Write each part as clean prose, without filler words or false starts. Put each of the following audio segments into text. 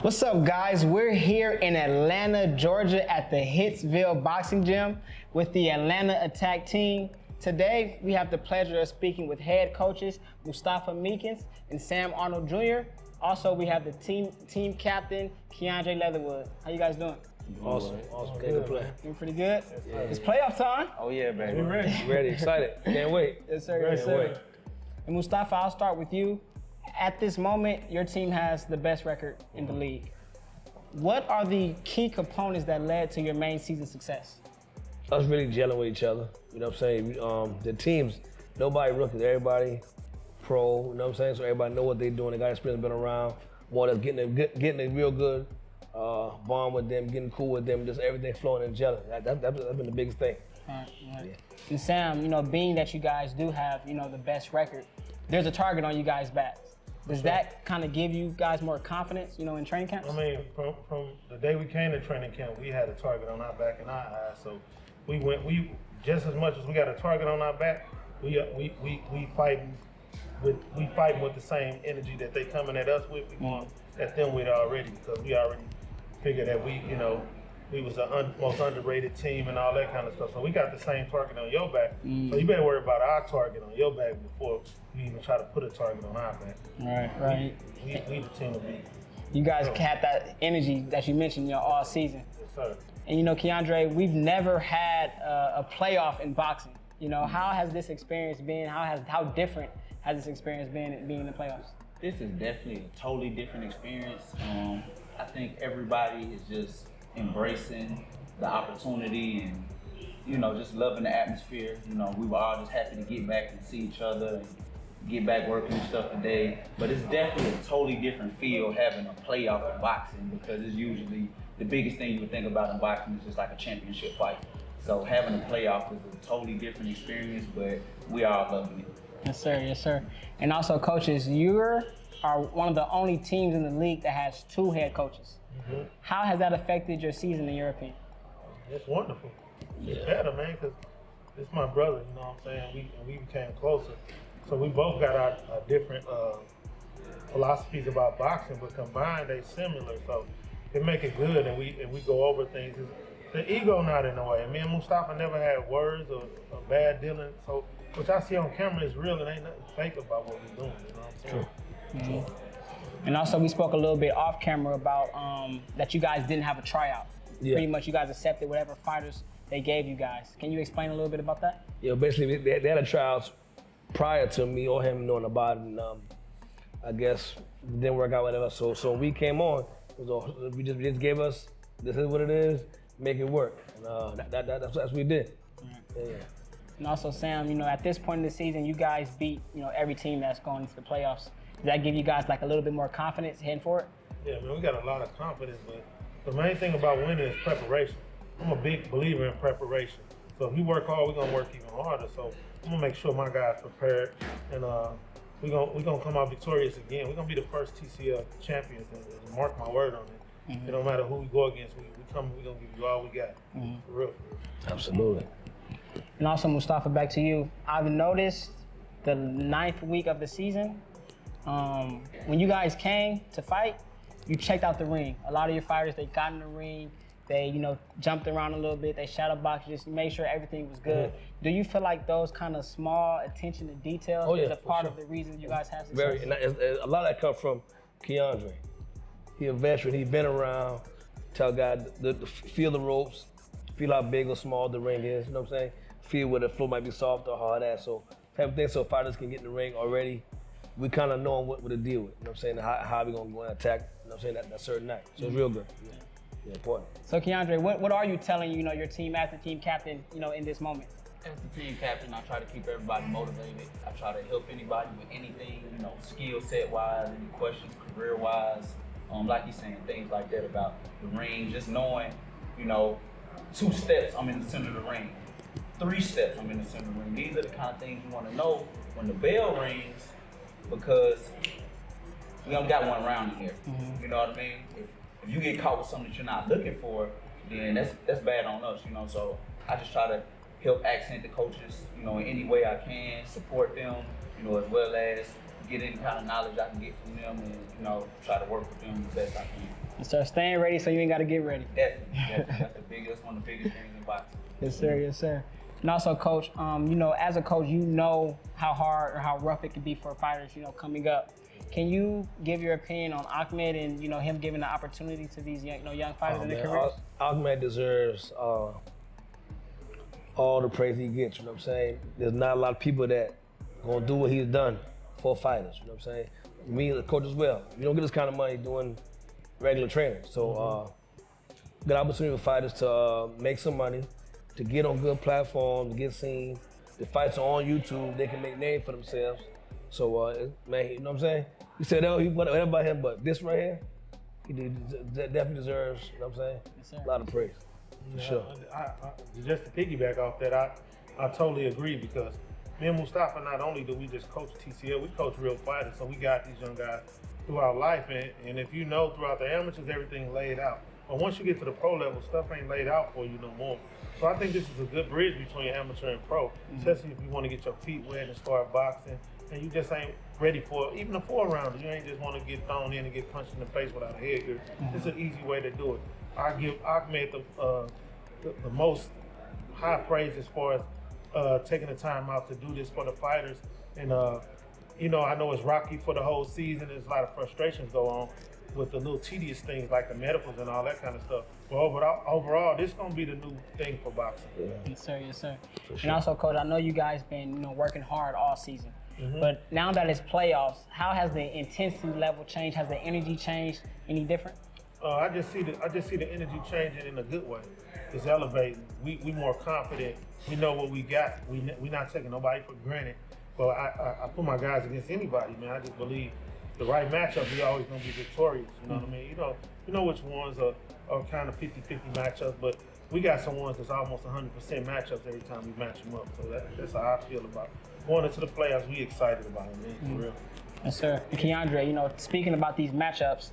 What's up, guys? We're here in Atlanta, Georgia at the Hitsville Boxing Gym with the Atlanta Attack team. Today, we have the pleasure of speaking with head coaches Mustafa Meekins and Sam Arnold Jr. Also, we have the team captain, Keandre Leatherwood. How you guys doing? Awesome. Good play. Doing pretty good? Yeah. It's playoff time. Oh yeah, baby. We're ready, excited. Can't wait. Yes, sir. Yes, sir. And Mustafa, I'll start with you. At this moment, your team has the best record in the league. What are the key components that led to your main season success? Us really gelling with each other. You know what I'm saying? The teams, nobody rookies, everybody pro. You know what I'm saying? So everybody know what they're doing. They got experience, been around. More or less getting a real good bond with them, getting cool with them, just everything flowing and gelling. That's been the biggest thing. All right. Yeah. And Sam, being that you guys do have, the best record, there's a target on you guys' backs. Does that kind of give you guys more confidence, in training camps? I mean, from the day we came to training camp, we had a target on our back and our eyes. So we just as much as we got a target on our back, we fighting with the same energy that they coming at us with. We going at them with already, because we already figured that we was the most underrated team and all that kind of stuff. So we got the same target on your back. So you better worry about our target on your back before we even try to put a target on our back. Right. We the team to beat. You guys had that energy that you mentioned, all season. Yes, sir. And Keandre, we've never had a playoff in boxing. How has this experience been? How different has this experience been being in the playoffs? This is definitely a totally different experience. I think everybody is just embracing the opportunity and just loving the atmosphere. We were all just happy to get back and see each other and get back working and stuff today. But it's definitely a totally different feel having a playoff in boxing, because it's usually the biggest thing you would think about in boxing is just like a championship fight. So having a playoff is a totally different experience, but we are loving it. Yes, sir. And also, coaches, you are one of the only teams in the league that has two head coaches. Mm-hmm. How has that affected your season, in your opinion? It's wonderful. It's better, man, because it's my brother, you know what I'm saying? We became closer. So we both got our different philosophies about boxing, but combined they similar. So it make it good, and we go over things. The ego not in the way. Me and Mustafa never had words or bad dealing. So what y'all see on camera is real, and ain't nothing fake about what we're doing. You know what I'm saying? True. Mm-hmm. And also, we spoke a little bit off camera about that you guys didn't have a tryout. Yeah. Pretty much, you guys accepted whatever fighters they gave you guys. Can you explain a little bit about that? Yeah, basically, they had a tryout prior to me or him knowing about it, and I guess it didn't work out, whatever. So when we came on, we just gave us, this is what it is, make it work. And that's what we did. Yeah. And also, Sam, at this point in the season, you guys beat, every team that's going into the playoffs. Does that give you guys like a little bit more confidence heading forward? Yeah, man, we got a lot of confidence, but the main thing about winning is preparation. I'm a big believer in preparation. So if we work hard, we're gonna work even harder. So I'm gonna make sure my guys prepared, and we're gonna come out victorious again. We're gonna be the first TCL champions, and mark my word on it. Mm-hmm. It don't matter who we go against, we're gonna give you all we got. Mm-hmm. For real. Absolutely. And also, Mustafa, back to you. I've noticed the 9th week of the season, when you guys came to fight, you checked out the ring. A lot of your fighters, they got in the ring, they, jumped around a little bit, they shadow boxed, just made sure everything was good. Mm-hmm. Do you feel like those kind of small attention to details is a part of the reason you guys have success? Very, and a lot of that comes from Keandre. He a veteran, he been around, tell guys to feel the ropes, feel how big or small the ring is, you know what I'm saying? Feel where the floor might be soft or hard at, so type of thing, so fighters can get in the ring already. We kind of know what to deal with, you know what I'm saying, how we gonna go and attack, you know what I'm saying, that certain night. So it's real good. Yeah, important. So Keandre, what are you telling, your team as the team captain, in this moment? As the team captain, I try to keep everybody motivated. I try to help anybody with anything, skill set wise, any questions, career wise. Like you're saying, things like that about the ring, just knowing, 2 steps, I'm in the center of the ring. 3 steps, I'm in the center of the ring. These are the kind of things you want to know when the bell rings, because we only got one round in here. Mm-hmm. You know what I mean? If you get caught with something that you're not looking for, then that's bad on us, So I just try to help accent the coaches, in any way I can, support them, as well as get any kind of knowledge I can get from them, and try to work with them the best I can. So staying ready so you ain't got to get ready. Definitely. That's one of the biggest things in boxing. Yes, sir. Yes, sir. And also, Coach, you know, as a coach, you know how hard or how rough it can be for fighters, you know, coming up. Can you give your opinion on Ahmed and, you know, him giving the opportunity to these young fighters in their careers? Ahmed deserves all the praise he gets, you know what I'm saying? There's not a lot of people that gonna do what he's done for fighters, you know what I'm saying? Me, the coach as well. You don't get this kind of money doing regular training. So good opportunity for fighters to make some money, to get on good platforms, to get seen. The fights are on YouTube, they can make names for themselves. So, man, you know what I'm saying? You said, whatever about him, but this right here, he definitely deserves, you know what I'm saying? Yes, sir. A lot of praise, for sure. Just to piggyback off that, I totally agree because me and Mustafa, not only do we just coach TCL, we coach real fighters. So we got these young guys throughout life. And if you know, throughout the amateurs, everything's laid out. But once you get to the pro level, stuff ain't laid out for you no more. So I think this is a good bridge between amateur and pro, especially if you want to get your feet wet and start boxing. And you just ain't ready for even a 4-rounder. You ain't just want to get thrown in and get punched in the face without a headgear. It's an easy way to do it. I give Ahmed the most high praise as far as taking the time out to do this for the fighters. And, you know, I know it's rocky for the whole season. There's a lot of frustrations go on with the little tedious things like the medicals and all that kind of stuff. But overall, this is going to be the new thing for boxing. Yeah. Yes, sir. Yes, sir. For sure. And also, Coach, I know you guys been, you know, working hard all season. But now that it's playoffs, how has the intensity level changed? Has the energy changed any different? I just see the energy changing in a good way. It's elevating. We more confident. We know what we got. We not taking nobody for granted. But I put my guys against anybody, man. I just believe the right matchup, we always gonna be victorious. You know what I mean? You know which ones are kind of 50-50 matchups, but we got some ones that's almost 100% matchups every time we match them up. So that's how I feel about it. Going into the playoffs, we excited about it, man, for real. Yes, sir. And Keandre, you know, speaking about these matchups,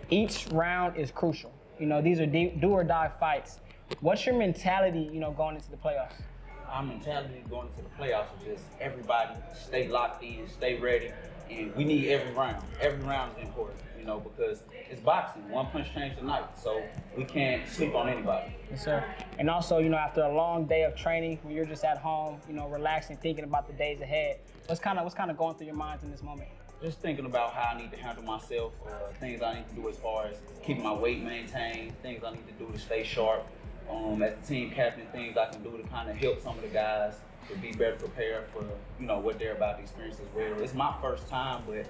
each round is crucial. You know, these are do or die fights. What's your mentality, you know, going into the playoffs? Our mentality going into the playoffs is just everybody stay locked in, stay ready, and we need every round. Every round is important, you know, because it's boxing. One punch changed the night, so we can't sleep on anybody. Yes, sir. And also, you know, after a long day of training, when you're just at home, you know, relaxing, thinking about the days ahead, what's kind of going through your minds in this moment? Just thinking about how I need to handle myself, things I need to do as far as keeping my weight maintained, things I need to do to stay sharp. As the team captain, things I can do to kind of help some of the guys to be better prepared for, you know, what they're about to experience as well. It's my first time, but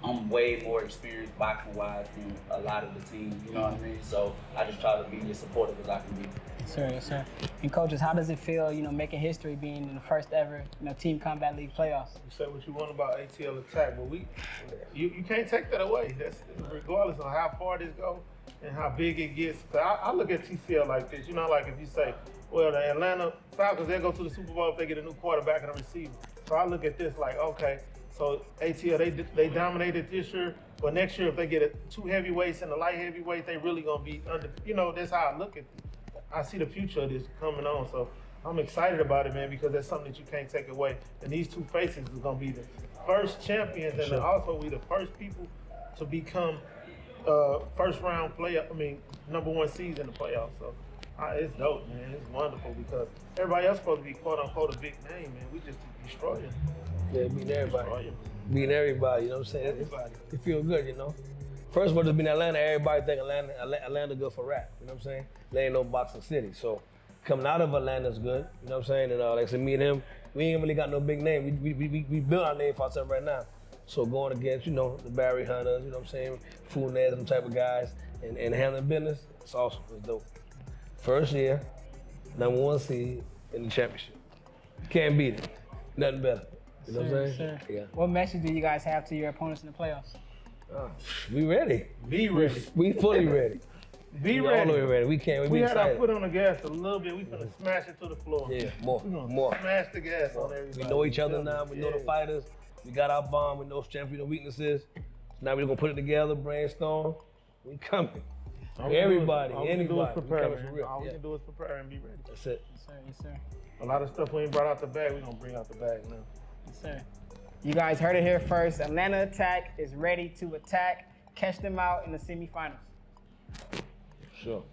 I'm way more experienced boxing-wise than a lot of the team, you know what I mean? So I just try to be as supportive as I can be. Yes, sir. Yes, sir. And coaches, how does it feel, you know, making history, being in the first ever, you know, Team Combat League playoffs? You say what you want about ATL attack, but you can't take that away. That's regardless of how far this goes and how big it gets. I look at TCL like this. You know, like if you say, well, the Atlanta Falcons, they'll go to the Super Bowl if they get a new quarterback and a receiver. So I look at this like, okay, so ATL, they dominated this year, but next year if they get two heavyweights and a light heavyweight, they really gonna be under, you know, that's how I look at it. I see the future of this coming on, so I'm excited about it, man, because that's something that you can't take away. And these two faces is gonna be the first champions and also we the first people to become first round number one seed in the playoffs. So it's dope, man. It's wonderful because everybody else supposed to be quote unquote a big name, man. We just destroy them. Yeah, beating everybody. Beating everybody, you know what I'm saying? Everybody. It feel good, you know? First of all, just being Atlanta, everybody think Atlanta good for rap, you know what I'm saying? They ain't no boxing city, so coming out of Atlanta's good, you know what I'm saying? And like I said, me and him, we ain't really got no big name. We built our name for ourselves right now. So going against, you know, the Barry Hunters, you know what I'm saying? Fournette, them type of guys, and handling business, it's awesome, it's dope. First year, number one seed in the championship. Can't beat it, nothing better. You know what I'm saying? Sir. Yeah. What message do you guys have to your opponents in the playoffs? We ready. Be ready. We fully ready. Be All ready. the way ready. We can't. We be had our excited. foot on the gas a little bit. We finna smash it to the floor. Yeah, We gonna more. smash the gas on everybody. We know each other now. We know the fighters. We got our bomb. We know strengths. We know weaknesses. Now we're gonna put it together, brainstorm. We coming. Everybody, all anybody. we can do is prepare, we coming for real. All we Yeah. can do is prepare and be ready. That's it. Yes, sir. Yes, sir. A lot of stuff we ain't brought out the bag, we gonna bring out the bag now. Yes, sir. You guys heard it here first. Atlanta Attack is ready to attack. Catch them out in the semifinals. Sure.